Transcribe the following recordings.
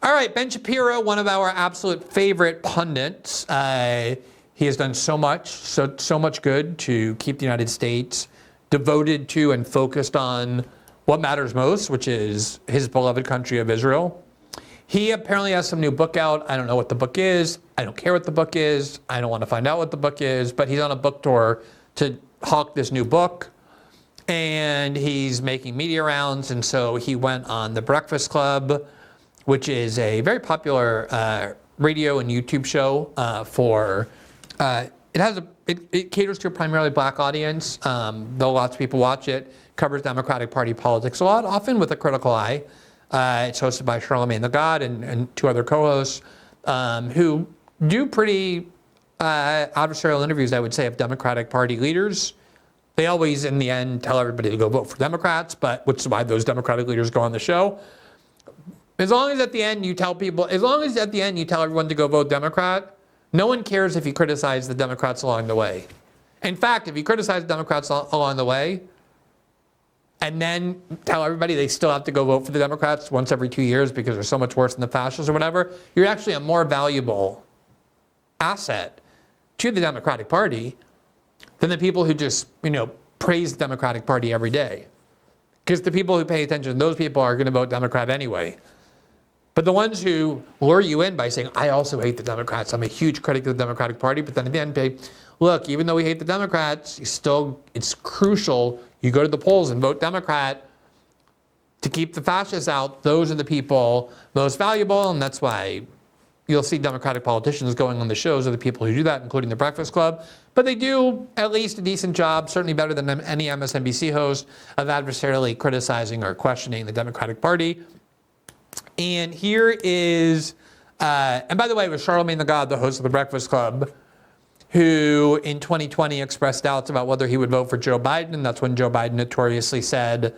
All right, Ben Shapiro, one of our absolute favorite pundits. He has done so much good to keep the United States devoted to and focused on what matters most, which is his beloved country of Israel. He apparently has some new book out. I don't know what the book is. I don't care what the book is. I don't want to find out what the book is, but he's on a book tour to hawk this new book. And he's making media rounds, and so he went on The Breakfast Club, which is a very popular radio and YouTube show it caters to a primarily black audience, though lots of people watch it, covers Democratic Party politics a lot, often with a critical eye. It's hosted by Charlemagne the God and two other co-hosts who do pretty adversarial interviews, I would say, of Democratic Party leaders. They always, in the end, tell everybody to go vote for Democrats, which is why those Democratic leaders go on the show. As long as at the end you tell everyone to go vote Democrat, no one cares if you criticize the Democrats along the way. In fact, if you criticize the Democrats along the way, and then tell everybody they still have to go vote for the Democrats once every 2 years because they're so much worse than the fascists or whatever, you're actually a more valuable asset to the Democratic Party than the people who just, praise the Democratic Party every day. Because the people who pay attention, those people are going to vote Democrat anyway. But the ones who lure you in by saying, I also hate the Democrats, I'm a huge critic of the Democratic Party, but then at the end say, look, even though we hate the Democrats, it's crucial you go to the polls and vote Democrat to keep the fascists out. Those are the people most valuable, and that's why you'll see Democratic politicians going on the shows are the people who do that, including The Breakfast Club. But they do at least a decent job, certainly better than any MSNBC host, of adversarially criticizing or questioning the Democratic Party. And here is, and by the way, it was Charlemagne the God, the host of The Breakfast Club, who in 2020 expressed doubts about whether he would vote for Joe Biden. And that's when Joe Biden notoriously said,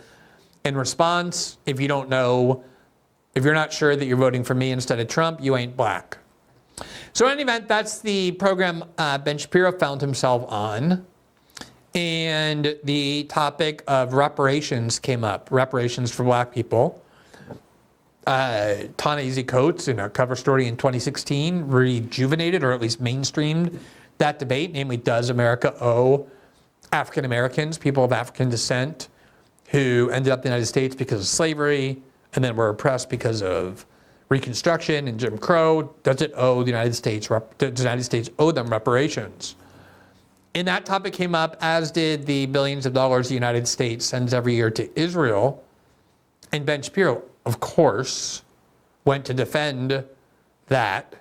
in response, if you're not sure that you're voting for me instead of Trump, you ain't black. So in any event, that's the program Ben Shapiro found himself on. And the topic of reparations came up, reparations for black people. Ta-Nehisi Coates, in a cover story in 2016, rejuvenated or at least mainstreamed that debate, namely, does America owe African Americans, people of African descent, who ended up in the United States because of slavery and then were oppressed because of Reconstruction and Jim Crow, does it owe the United States, does the United States owe them reparations? And that topic came up, as did the billions of dollars the United States sends every year to Israel. And Ben Shapiro, of course, went to defend that.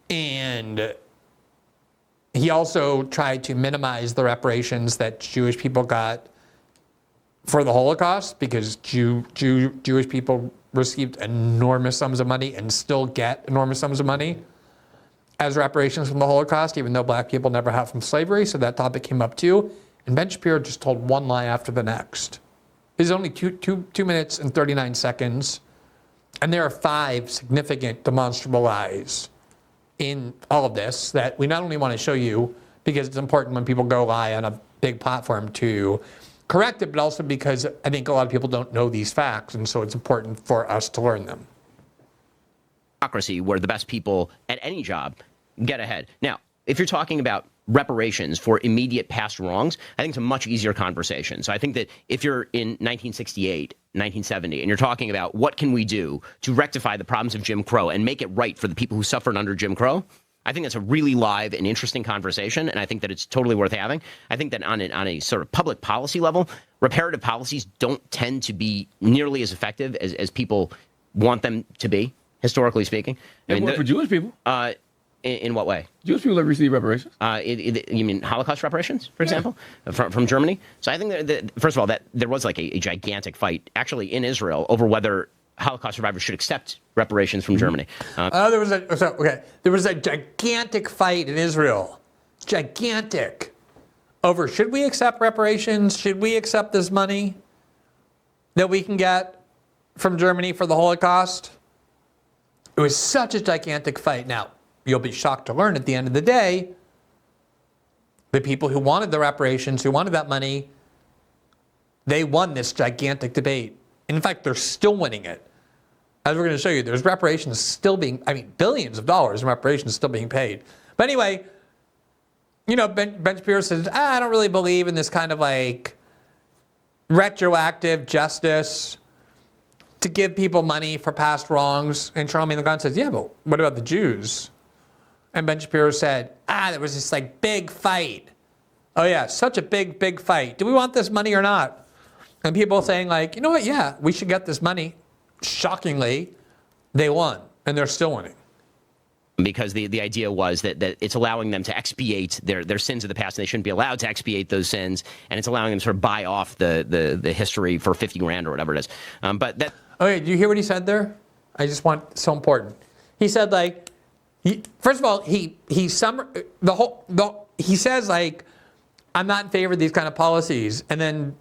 And he also tried to minimize the reparations that Jewish people got for the Holocaust, because Jewish people received enormous sums of money and still get enormous sums of money as reparations from the Holocaust, even though black people never have from slavery. So that topic came up too. And Ben Shapiro just told one lie after the next. It is only 2 minutes and 39 seconds. And there are 5 significant demonstrable lies in all of this that we not only want to show you because it's important when people go lie on a big platform to correct it, but also because I think a lot of people don't know these facts, and so it's important for us to learn them. Democracy, where the best people at any job get ahead. Now, if you're talking about reparations for immediate past wrongs, I think it's a much easier conversation. So I think that if you're in 1968, 1970, and you're talking about what can we do to rectify the problems of Jim Crow and make it right for the people who suffered under Jim Crow, I think that's a really live and interesting conversation, and I think that it's totally worth having. I think that on a sort of public policy level, reparative policies don't tend to be nearly as effective as people want them to be, historically speaking. They work for Jewish people. In what way? Jewish people have received reparations. You mean Holocaust reparations, for example, from Germany? So I think that first of all, that there was like a gigantic fight actually in Israel over whether Holocaust survivors should accept reparations from Germany. There was a gigantic fight in Israel, gigantic, over should we accept reparations? Should we accept this money that we can get from Germany for the Holocaust? It was such a gigantic fight. Now, you'll be shocked to learn at the end of the day, the people who wanted the reparations, who wanted that money, they won this gigantic debate. In fact, they're still winning it. as we're going to show you, there's reparations still being, billions of dollars in reparations still being paid. But anyway, Ben Shapiro says, I don't really believe in this kind of like retroactive justice to give people money for past wrongs. And Charlemagne the God says, yeah, but what about the Jews? And Ben Shapiro said, there was this like big fight. Oh yeah, such a big fight. Do we want this money or not? And people saying like, you know what, yeah, we should get this money. Shockingly, they won, and they're still winning. Because the idea was that it's allowing them to expiate their sins of the past, and they shouldn't be allowed to expiate those sins, and it's allowing them to sort of buy off the history for $50,000 or whatever it is. But that. Okay, do you hear what he said there? I just want, so important. He said like, first of all, he says like, I'm not in favor of these kind of policies, and then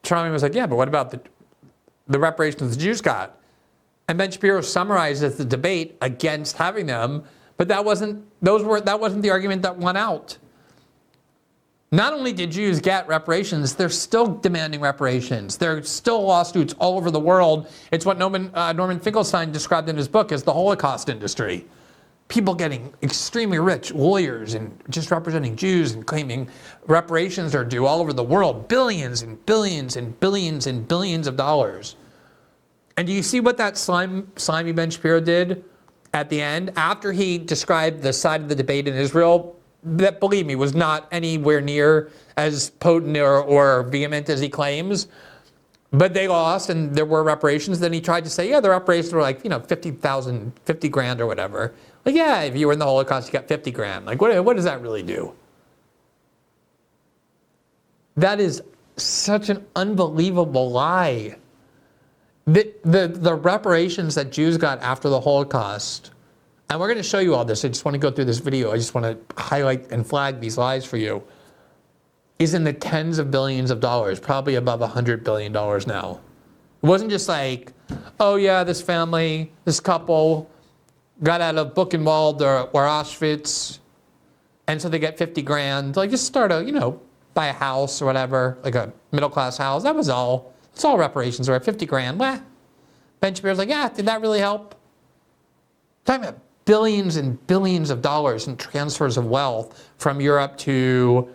Charlemagne was like, yeah, but what about the reparations the Jews got? And Ben Shapiro summarizes the debate against having them, but that wasn't the argument that won out. Not only did Jews get reparations, they're still demanding reparations. There are still lawsuits all over the world. It's what Norman Finkelstein described in his book as the Holocaust industry. People getting extremely rich, lawyers and just representing Jews and claiming reparations are due all over the world, billions and billions and billions and billions of dollars. And do you see what that slimy Ben Shapiro did at the end? After he described the side of the debate in Israel, that, believe me, was not anywhere near as potent or vehement as he claims. But they lost, and there were reparations. Then he tried to say, yeah, the reparations were like, $50,000 or whatever. Like, yeah, if you were in the Holocaust, you got $50,000. Like, what does that really do? That is such an unbelievable lie. The reparations that Jews got after the Holocaust, and we're going to show you all this. I just want to go through this video. I just want to highlight and flag these lies for you, is in the tens of billions of dollars, probably above $100 billion now. It wasn't just like, oh yeah, this family, this couple got out of Buchenwald or Auschwitz, and so they get $50,000. Like, just start buy a house or whatever, like a middle-class house. That was all. It's all reparations, right? $50,000. Well, Ben Shapiro's like, yeah, did that really help? Talking about billions and billions of dollars in transfers of wealth from Europe to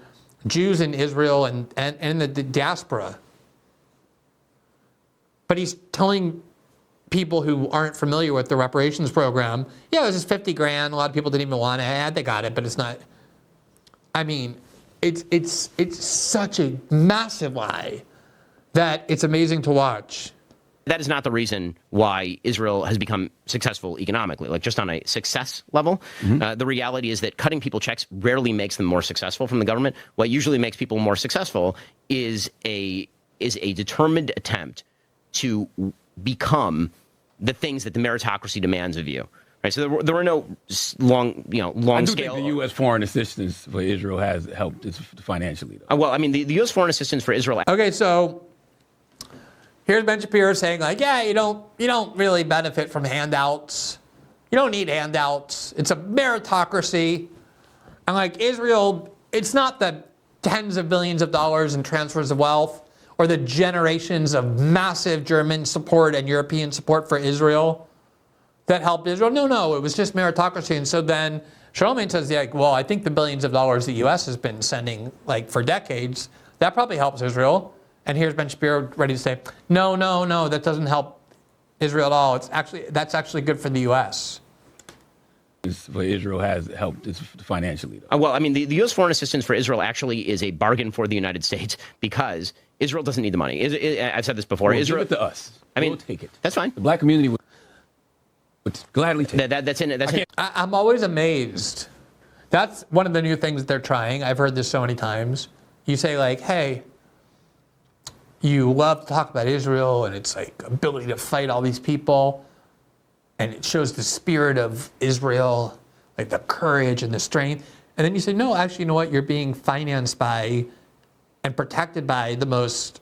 Jews in Israel and the diaspora. But he's telling people who aren't familiar with the reparations program, yeah, it was just $50,000. A lot of people didn't even want it. They got it, but it's not. It's such a massive lie that it's amazing to watch. That is not the reason why Israel has become successful economically. Like, just on a success level, the reality is that cutting people checks rarely makes them more successful from the government. What usually makes people more successful is a determined attempt to become the things that the meritocracy demands of you. Right. So there were no long I do scale. think the U.S. foreign assistance for Israel has helped financially, though. Well, the U.S. foreign assistance for Israel. Okay, so here's Ben Shapiro saying like, yeah, you don't really benefit from handouts. You don't need handouts. It's a meritocracy. And like Israel, it's not the tens of billions of dollars in transfers of wealth or the generations of massive German support and European support for Israel that helped Israel. No, it was just meritocracy. And so then Charlemagne says, well, I think the billions of dollars the U.S. has been sending like for decades, that probably helps Israel. And here's Ben Shapiro ready to say, no, that doesn't help Israel at all. That's actually good for the U.S. For Israel has helped financially, though. Well, the U.S. foreign assistance for Israel actually is a bargain for the United States because Israel doesn't need the money. I've said this before. Well, Israel, give it to us. We'll take it. That's fine. The black community would gladly take it. That's in it. I'm always amazed. That's one of the new things they're trying. I've heard this so many times. You say like, hey, you love to talk about Israel and its like ability to fight all these people. And it shows the spirit of Israel, like the courage and the strength. And then you say, no, actually, you know what? You're being financed by and protected by the most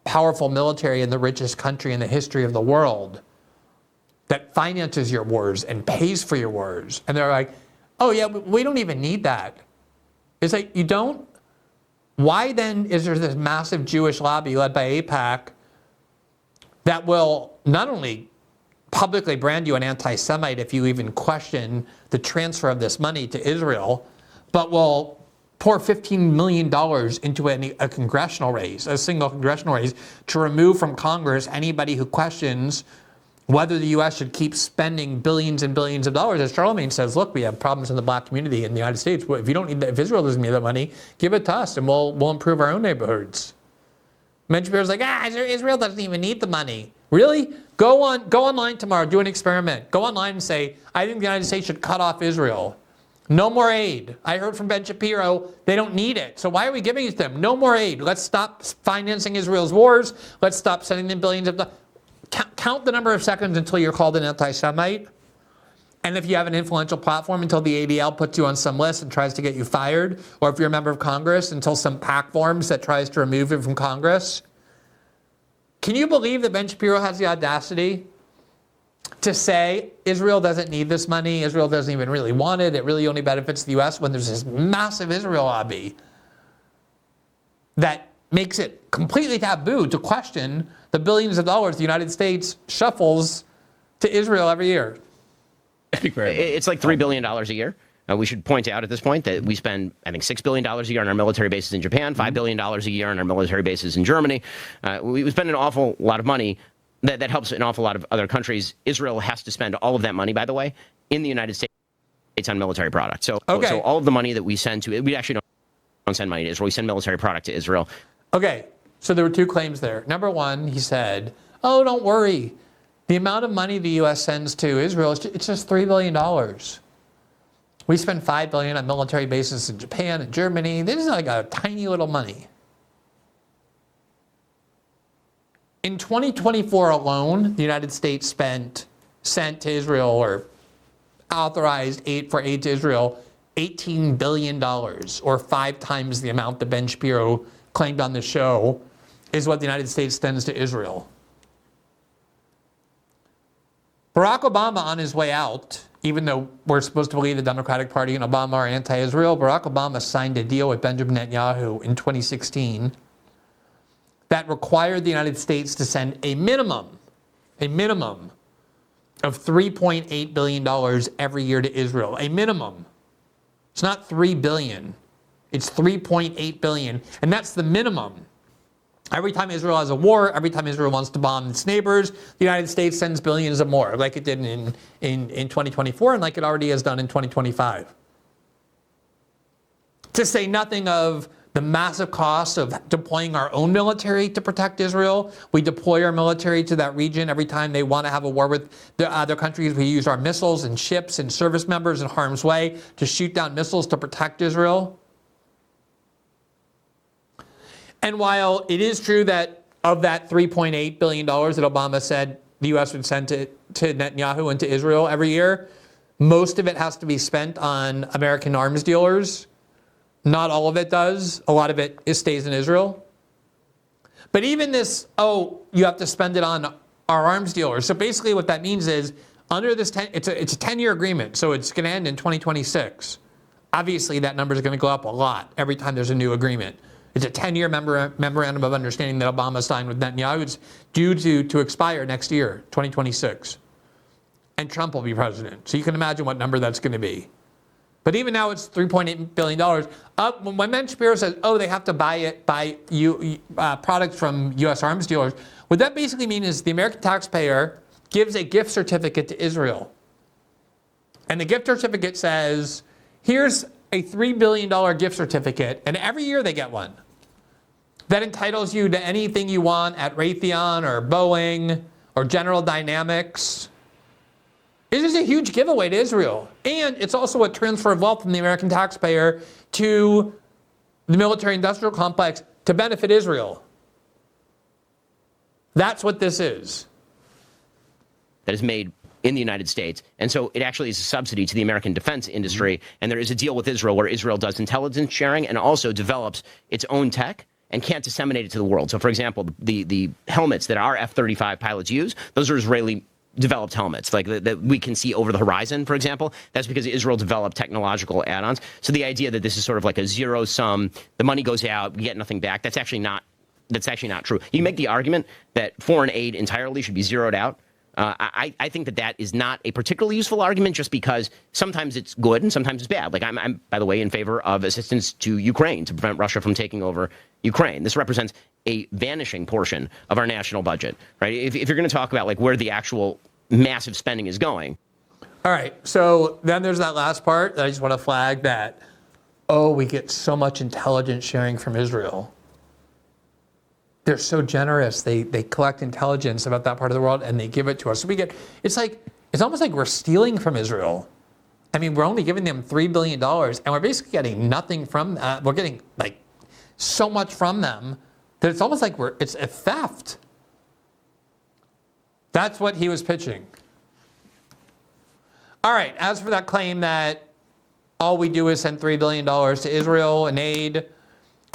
powerful military in the richest country in the history of the world that finances your wars and pays for your wars. And they're like, oh yeah, we don't even need that. It's like, you don't? Why then is there this massive Jewish lobby led by AIPAC that will not only publicly brand you an anti-Semite if you even question the transfer of this money to Israel, but will pour $15 million into a congressional race, a single congressional race, to remove from Congress anybody who questions whether the U.S. should keep spending billions and billions of dollars. As Charlemagne says, look, we have problems in the black community in the United States. If you don't need that, if Israel doesn't need that money, give it to us and we'll improve our own neighborhoods. Ben Shapiro's like, Israel doesn't even need the money. Really? Go online tomorrow, do an experiment. Go online and say, I think the United States should cut off Israel. No more aid. I heard from Ben Shapiro, they don't need it. So why are we giving it to them? No more aid. Let's stop financing Israel's wars. Let's stop sending them billions of dollars. Count the number of seconds until you're called an anti-Semite. And if you have an influential platform, until the ADL puts you on some list and tries to get you fired, or if you're a member of Congress, until some PAC forms that tries to remove you from Congress. Can you believe that Ben Shapiro has the audacity to say Israel doesn't need this money, Israel doesn't even really want it, it really only benefits the U.S., when there's this massive Israel lobby that makes it completely taboo to question the billions of dollars the United States shuffles to Israel every year? It's like $3 billion a year. We should point out at this point that we spend, I think, $6 billion a year on our military bases in Japan, $5 billion a year on our military bases in Germany. We spend an awful lot of money. That helps an awful lot of other countries. Israel has to spend all of that money, by the way, in the United States on military products. So all of the money that we send to it, we actually don't send money to Israel. We send military product to Israel. Okay, so there were two claims there. Number one, he said, oh, don't worry. The amount of money the U.S. sends to Israel, it's just $3 billion. We spend $5 billion on military bases in Japan and Germany. This is like a tiny little money. In 2024 alone, the United States sent to Israel, or authorized aid to Israel, $18 billion, or 5 times the amount that Ben Shapiro claimed on the show is what the United States sends to Israel. Barack Obama, on his way out, even though we're supposed to believe the Democratic Party and Obama are anti-Israel, Barack Obama signed a deal with Benjamin Netanyahu in 2016 that required the United States to send a minimum of $3.8 billion every year to Israel. A minimum. It's not $3 billion. It's $3.8 billion. And that's the minimum. Every time Israel has a war, every time Israel wants to bomb its neighbors, the United States sends billions of more, like it did in 2024 and like it already has done in 2025. To say nothing of the massive cost of deploying our own military to protect Israel. We deploy our military to that region every time they want to have a war with the other countries. We use our missiles and ships and service members in harm's way to shoot down missiles to protect Israel. And while it is true that of that $3.8 billion that Obama said the U.S. would send to Netanyahu and to Israel every year, most of it has to be spent on American arms dealers. Not all of it does. A lot of it stays in Israel. But even this, you have to spend it on our arms dealers. So basically what that means is, under this, it's a 10-year agreement, so it's going to end in 2026. Obviously, that number is going to go up a lot every time there's a new agreement. It's a 10-year memorandum of understanding that Obama signed with Netanyahu. It's due to expire next year, 2026. And Trump will be president. So you can imagine what number that's going to be. But even now, it's $3.8 billion. When Ben Shapiro says, they have to buy products from U.S. arms dealers, what that basically means is the American taxpayer gives a gift certificate to Israel. And the gift certificate says, here's a $3 billion gift certificate, and every year they get one. That entitles you to anything you want at Raytheon or Boeing or General Dynamics. It is a huge giveaway to Israel. And it's also a transfer of wealth from the American taxpayer to the military-industrial complex to benefit Israel. That's what this is. That is made in the United States. And so it actually is a subsidy to the American defense industry. And there is a deal with Israel where Israel does intelligence sharing and also develops its own tech and can't disseminate it to the world. So, for example, the helmets that our F-35 pilots use, those are Israeli developed helmets, like that we can see over the horizon, for example. That's because Israel developed technological add-ons. So the idea that this is sort of like a zero sum, the money goes out, we get nothing back, that's actually not true. You make the argument that foreign aid entirely should be zeroed out I think that is not a particularly useful argument, just because sometimes it's good and sometimes it's bad. Like I'm by the way, in favor of assistance to Ukraine to prevent Russia from taking over Ukraine. This represents a vanishing portion of our national budget, right? If you're going to talk about like where the actual massive spending is going. All right, so then there's that last part that I just want to flag that, we get so much intelligence sharing from Israel. They're so generous. They collect intelligence about that part of the world and they give it to us. So it's almost like we're stealing from Israel. I mean, we're only giving them $3 billion and we're basically getting nothing from, we're getting like so much from them that it's almost like it's a theft. That's what he was pitching. All right, as for that claim that all we do is send $3 billion to Israel in aid,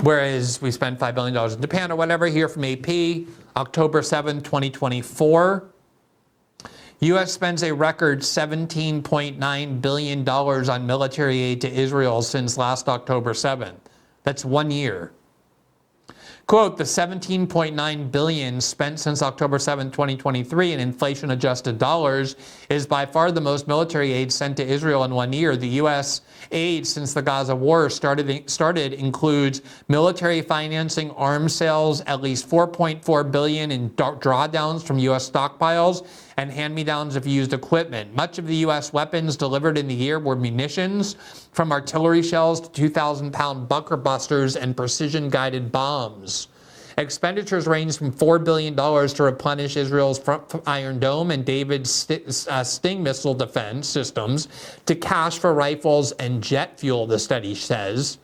whereas we spend $5 billion in Japan or whatever, here from AP, October 7, 2024. U.S. spends a record $17.9 billion on military aid to Israel since last October 7th. That's 1 year. Quote, the $17.9 billion spent since October 7, 2023 in inflation-adjusted dollars is by far the most military aid sent to Israel in 1 year. The U.S. aid since the Gaza war started includes military financing, arms sales, at least $4.4 billion in drawdowns from U.S. stockpiles, and hand-me-downs of used equipment. Much of the U.S. weapons delivered in the year were munitions, from artillery shells to 2,000-pound bunker busters and precision-guided bombs. Expenditures range from $4 billion to replenish Israel's Iron Dome and David's Sting missile defense systems, to cash for rifles and jet fuel, the study says.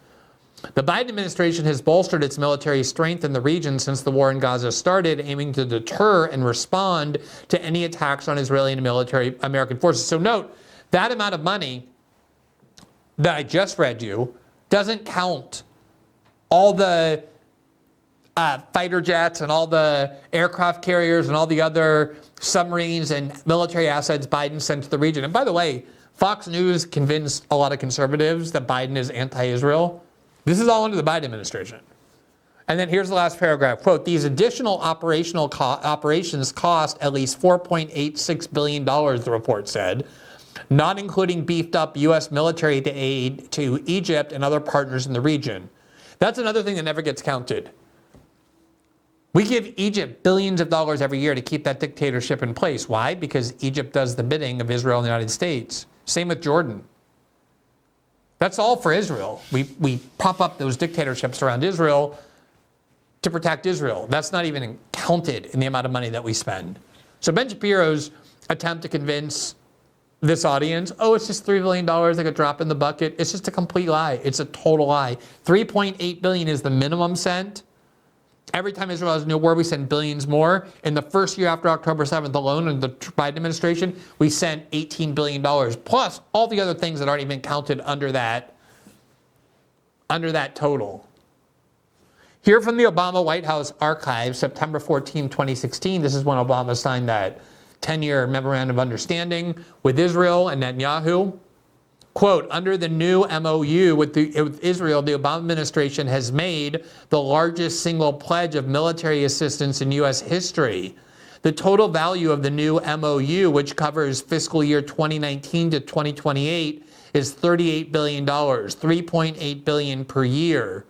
The Biden administration has bolstered its military strength in the region since the war in Gaza started, aiming to deter and respond to any attacks on Israeli and military American forces. So note, that amount of money that I just read you doesn't count all the fighter jets and all the aircraft carriers and all the other submarines and military assets Biden sent to the region. And by the way, Fox News convinced a lot of conservatives that Biden is anti-Israel. This is all under the Biden administration. And then here's the last paragraph. Quote, these additional operations cost at least $4.86 billion, the report said, not including beefed up U.S. military aid to Egypt and other partners in the region. That's another thing that never gets counted. We give Egypt billions of dollars every year to keep that dictatorship in place. Why? Because Egypt does the bidding of Israel and the United States. Same with Jordan. That's all for Israel. We prop up those dictatorships around Israel to protect Israel. That's not even counted in the amount of money that we spend. So Ben Shapiro's attempt to convince this audience, it's just $3 billion, like a drop in the bucket. It's just a complete lie. It's a total lie. $3.8 billion is the minimum sent. Every time Israel has a new war, we send billions more. In the first year after October 7th alone, in the Biden administration, we sent $18 billion, plus all the other things that aren't even counted under that total. Here from the Obama White House archives, September 14, 2016, this is when Obama signed that 10-year memorandum of understanding with Israel and Netanyahu. Quote, under the new MOU with Israel, the Obama administration has made the largest single pledge of military assistance in U.S. history. The total value of the new MOU, which covers fiscal year 2019 to 2028, is $38 billion, $3.8 billion per year.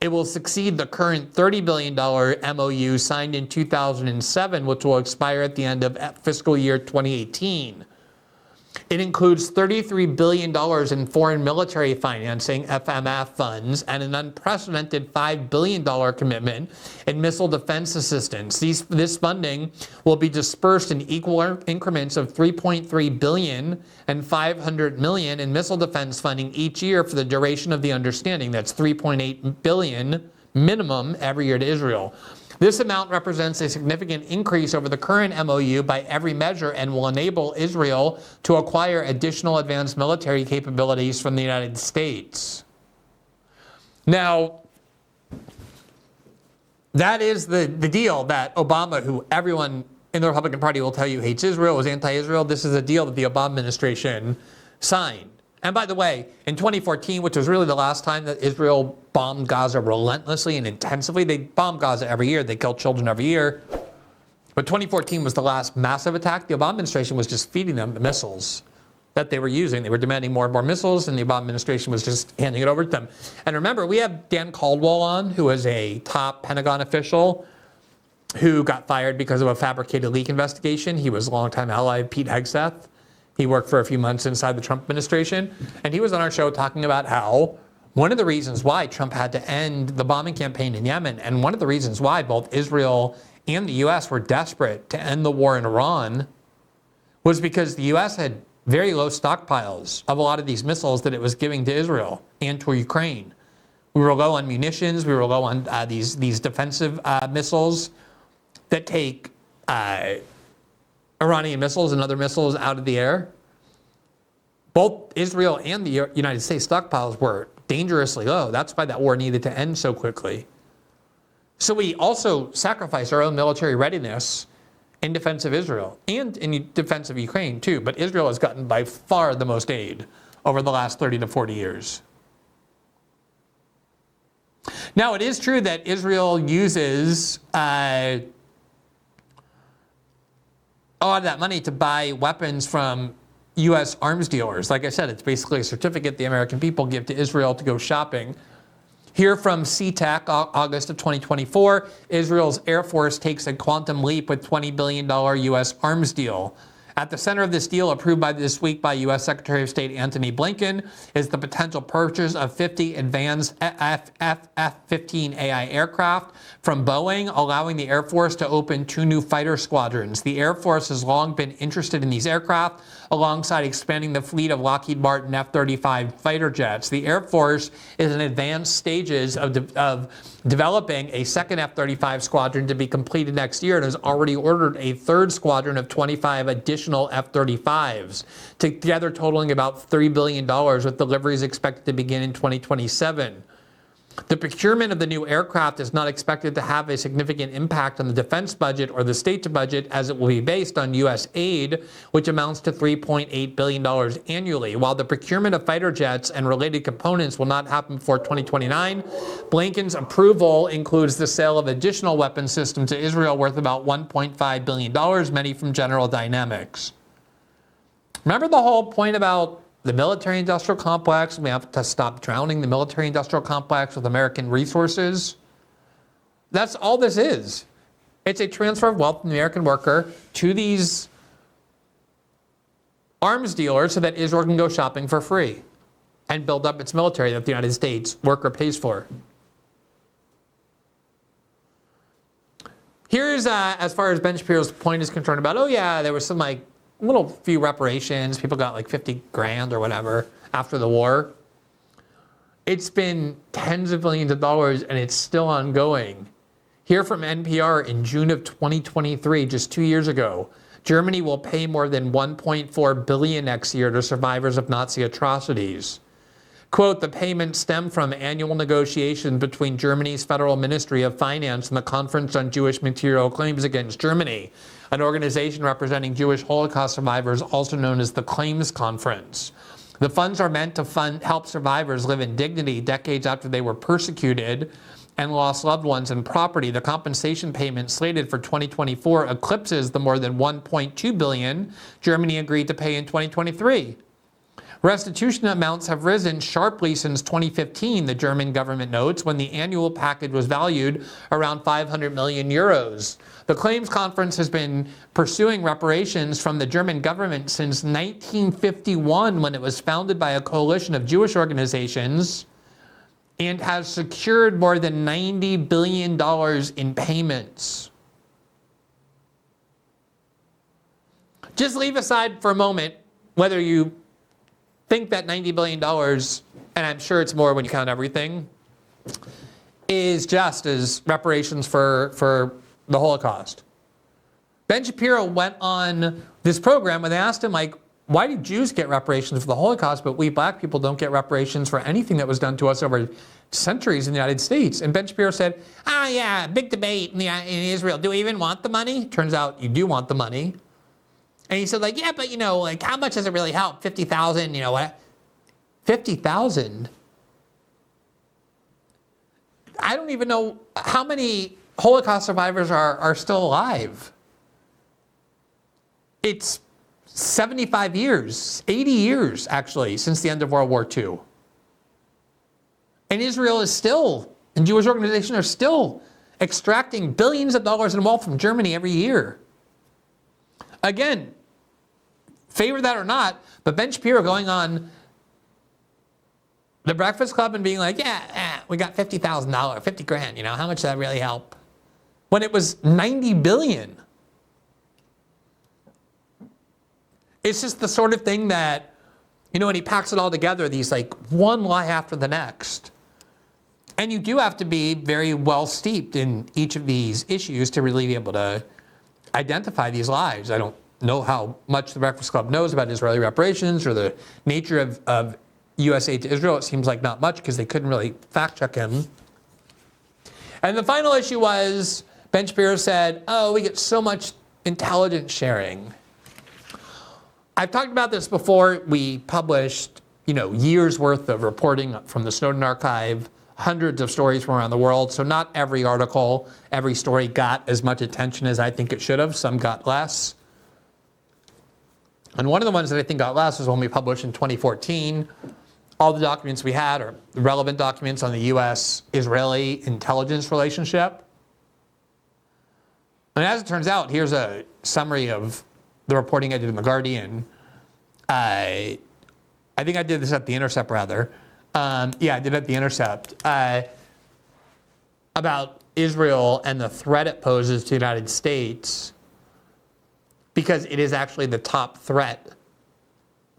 It will succeed the current $30 billion MOU signed in 2007, which will expire at the end of fiscal year 2018. It includes $33 billion in foreign military financing, FMF funds, and an unprecedented $5 billion commitment in missile defense assistance. This funding will be dispersed in equal increments of $3.3 billion and $500 million in missile defense funding each year for the duration of the understanding. That's $3.8 billion minimum every year to Israel. This amount represents a significant increase over the current MOU by every measure and will enable Israel to acquire additional advanced military capabilities from the United States. Now, that is the deal that Obama, who everyone in the Republican Party will tell you hates Israel, was anti-Israel. This is a deal that the Obama administration signed. And by the way, in 2014, which was really the last time that Israel bombed Gaza relentlessly and intensively, they bombed Gaza every year. They killed children every year. But 2014 was the last massive attack. The Obama administration was just feeding them the missiles that they were using. They were demanding more and more missiles, and the Obama administration was just handing it over to them. And remember, we have Dan Caldwell on, who was a top Pentagon official who got fired because of a fabricated leak investigation. He was a longtime ally of Pete Hegseth. He worked for a few months inside the Trump administration. And he was on our show talking about how one of the reasons why Trump had to end the bombing campaign in Yemen, and one of the reasons why both Israel and the U.S. were desperate to end the war in Iran, was because the U.S. had very low stockpiles of a lot of these missiles that it was giving to Israel and to Ukraine. We were low on munitions. We were low on these defensive missiles that take Iranian missiles and other missiles out of the air. Both Israel and the United States stockpiles were dangerously low. That's why that war needed to end so quickly. So we also sacrificed our own military readiness in defense of Israel and in defense of Ukraine too. But Israel has gotten by far the most aid over the last 30 to 40 years. Now, it is true that Israel uses a lot of that money to buy weapons from U.S. arms dealers. Like I said, it's basically a certificate the American people give to Israel to go shopping. Here from CTEC, August of 2024, Israel's Air Force takes a quantum leap with $20 billion U.S. arms deal. At the center of this deal, approved this week by U.S. Secretary of State Antony Blinken, is the potential purchase of 50 advanced F-15AI aircraft from Boeing, allowing the Air Force to open 2 new fighter squadrons. The Air Force has long been interested in these aircraft, alongside expanding the fleet of Lockheed Martin F-35 fighter jets. The Air Force is in advanced stages of developing a second F-35 squadron to be completed next year, and has already ordered a third squadron of 25 additional F-35s, together totaling about $3 billion, with deliveries expected to begin in 2027. The procurement of the new aircraft is not expected to have a significant impact on the defense budget or the state's budget, as it will be based on U.S. aid, which amounts to $3.8 billion annually. While the procurement of fighter jets and related components will not happen before 2029, Blinken's approval includes the sale of additional weapon systems to Israel worth about $1.5 billion, many from General Dynamics. Remember the whole point about the military-industrial complex? We have to stop drowning the military-industrial complex with American resources. That's all this is. It's a transfer of wealth from the American worker to these arms dealers so that Israel can go shopping for free and build up its military that the United States worker pays for. Here's, as far as Ben Shapiro's point is concerned about, oh yeah, there was some little few reparations. People got like 50 grand or whatever after the war. It's been tens of billions of dollars, and it's still ongoing. Here from NPR in June of 2023, just 2 years ago, Germany will pay more than $1.4 billion next year to survivors of Nazi atrocities. Quote, the payments stem from annual negotiations between Germany's Federal Ministry of Finance and the Conference on Jewish Material Claims Against Germany, an organization representing Jewish Holocaust survivors, also known as the Claims Conference. The funds are meant to help survivors live in dignity decades after they were persecuted and lost loved ones and property. The compensation payment slated for 2024 eclipses the more than $1.2 billion Germany agreed to pay in 2023. Restitution amounts have risen sharply since 2015, the German government notes, when the annual package was valued around 500 million euros. The Claims Conference has been pursuing reparations from the German government since 1951, when it was founded by a coalition of Jewish organizations, and has secured more than $90 billion in payments. Just leave aside for a moment whether you think that $90 billion, and I'm sure it's more when you count everything, is just as reparations for the Holocaust. Ben Shapiro went on this program and they asked him, why do Jews get reparations for the Holocaust, but we black people don't get reparations for anything that was done to us over centuries in the United States? And Ben Shapiro said, yeah, big debate in Israel. Do we even want the money? Turns out you do want the money. And he said, yeah, but, how much does it really help? 50,000, what? 50,000? I don't even know how many Holocaust survivors are still alive. It's 75 years, 80 years actually, since the end of World War II. And Israel is still, and Jewish organizations are still extracting billions of dollars in wealth from Germany every year. Again, favor that or not, but Ben Shapiro going on the Breakfast Club and being like, yeah, we got $50,000, 50 grand, you know, how much did that really help? When it was 90 billion. It's just the sort of thing that, you know, when he packs it all together, these like one lie after the next. And you do have to be very well steeped in each of these issues to really be able to identify these lies. I don't know how much the Breakfast Club knows about Israeli reparations or the nature of U.S. aid to Israel. It seems like not much because they couldn't really fact check him. And the final issue was Ben Shapiro said, oh, we get so much intelligence sharing. I've talked about this before. We published, you know, years worth of reporting from the Snowden archive, hundreds of stories from around the world. So not every article, every story got as much attention as I think it should have. Some got less. And one of the ones that I think got less was when we published in 2014. All the documents we had are relevant documents on the U.S.-Israeli intelligence relationship. And as it turns out, here's a summary of the reporting I did in The Guardian. I think I did this at The Intercept, rather. Yeah, I did it at The Intercept. About Israel and the threat it poses to the United States, because it is actually the top threat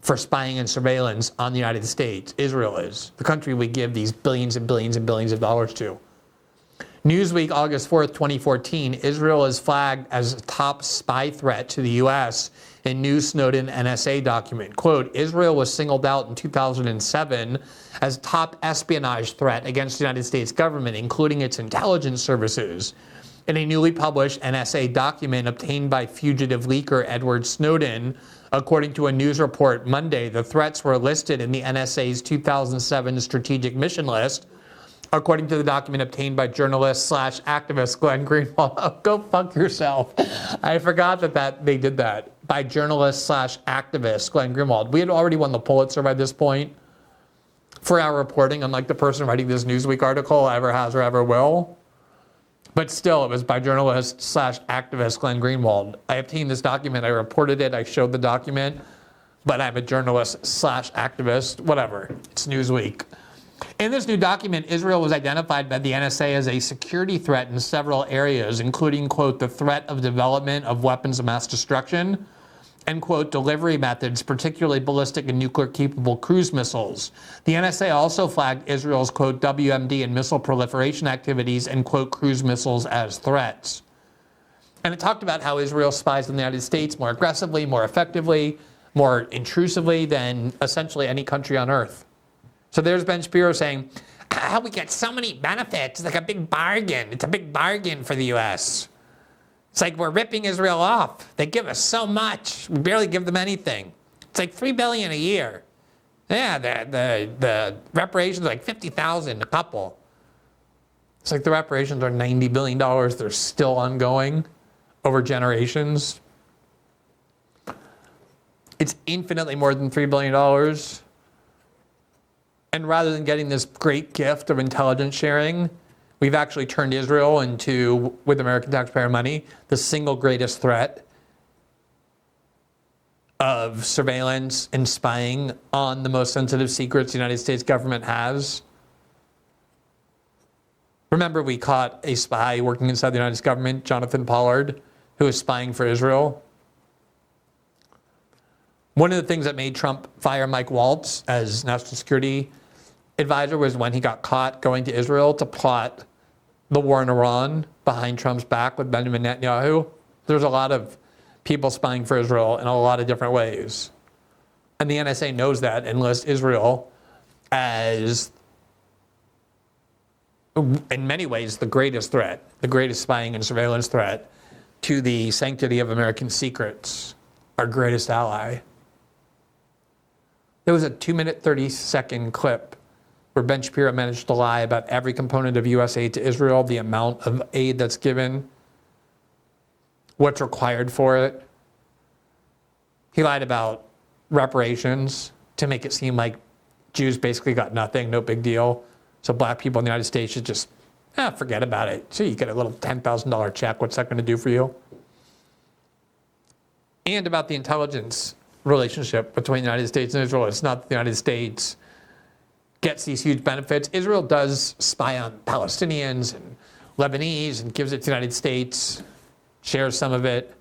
for spying and surveillance on the United States. Israel is. The country we give these billions and billions and billions of dollars to. Newsweek, August 4th, 2014, Israel is flagged as a top spy threat to the U.S. in new Snowden NSA document. Quote, Israel was singled out in 2007 as top espionage threat against the United States government, including its intelligence services. In a newly published NSA document obtained by fugitive leaker Edward Snowden, according to a news report Monday, the threats were listed in the NSA's 2007 strategic mission list, according to the document obtained by journalist/activist Glenn Greenwald. Oh, go fuck yourself. I forgot that they did that. By journalist/activist Glenn Greenwald. We had already won the Pulitzer by this point for our reporting, unlike the person writing this Newsweek article ever has or ever will. But still, it was by journalist/activist Glenn Greenwald. I obtained this document, I reported it, I showed the document, but I'm a journalist/activist, whatever. It's Newsweek. In this new document, Israel was identified by the NSA as a security threat in several areas, including, quote, the threat of development of weapons of mass destruction, and, quote, delivery methods, particularly ballistic and nuclear-capable cruise missiles. The NSA also flagged Israel's, quote, WMD and missile proliferation activities and, quote, cruise missiles as threats. And it talked about how Israel spies on the United States more aggressively, more effectively, more intrusively than essentially any country on earth. So there's Ben Shapiro saying, we get so many benefits. It's like a big bargain. It's a big bargain for the U.S. It's like we're ripping Israel off. They give us so much. We barely give them anything. It's like $3 billion a year. Yeah, the reparations are like $50,000 a couple. It's like the reparations are $90 billion. They're still ongoing over generations. It's infinitely more than $3 billion. And rather than getting this great gift of intelligence sharing, we've actually turned Israel into, with American taxpayer money, the single greatest threat of surveillance and spying on the most sensitive secrets the United States government has. Remember, we caught a spy working inside the United States government, Jonathan Pollard, who was spying for Israel. One of the things that made Trump fire Mike Waltz as national security advisor was when he got caught going to Israel to plot the war in Iran behind Trump's back with Benjamin Netanyahu. There's a lot of people spying for Israel in a lot of different ways. And the NSA knows that and lists Israel as, in many ways, the greatest threat, the greatest spying and surveillance threat to the sanctity of American secrets, our greatest ally. There was a 2-minute, 30-second clip where Ben Shapiro managed to lie about every component of U.S. aid to Israel, the amount of aid that's given, what's required for it. He lied about reparations to make it seem like Jews basically got nothing, no big deal. So black people in the United States should just, forget about it. So you get a little $10,000 check. What's that going to do for you? And about the intelligence relationship between the United States and Israel. It's not that the United States gets these huge benefits. Israel does spy on Palestinians and Lebanese and gives it to the United States, shares some of it.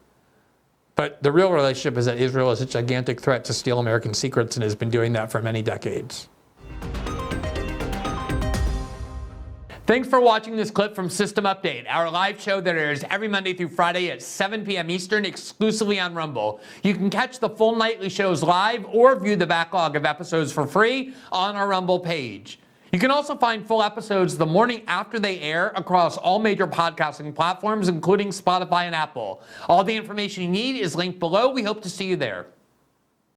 But the real relationship is that Israel is a gigantic threat to steal American secrets and has been doing that for many decades. Thanks for watching this clip from System Update, our live show that airs every Monday through Friday at 7 p.m. Eastern exclusively on Rumble. You can catch the full nightly shows live or view the backlog of episodes for free on our Rumble page. You can also find full episodes the morning after they air across all major podcasting platforms, including Spotify and Apple. All the information you need is linked below. We hope to see you there.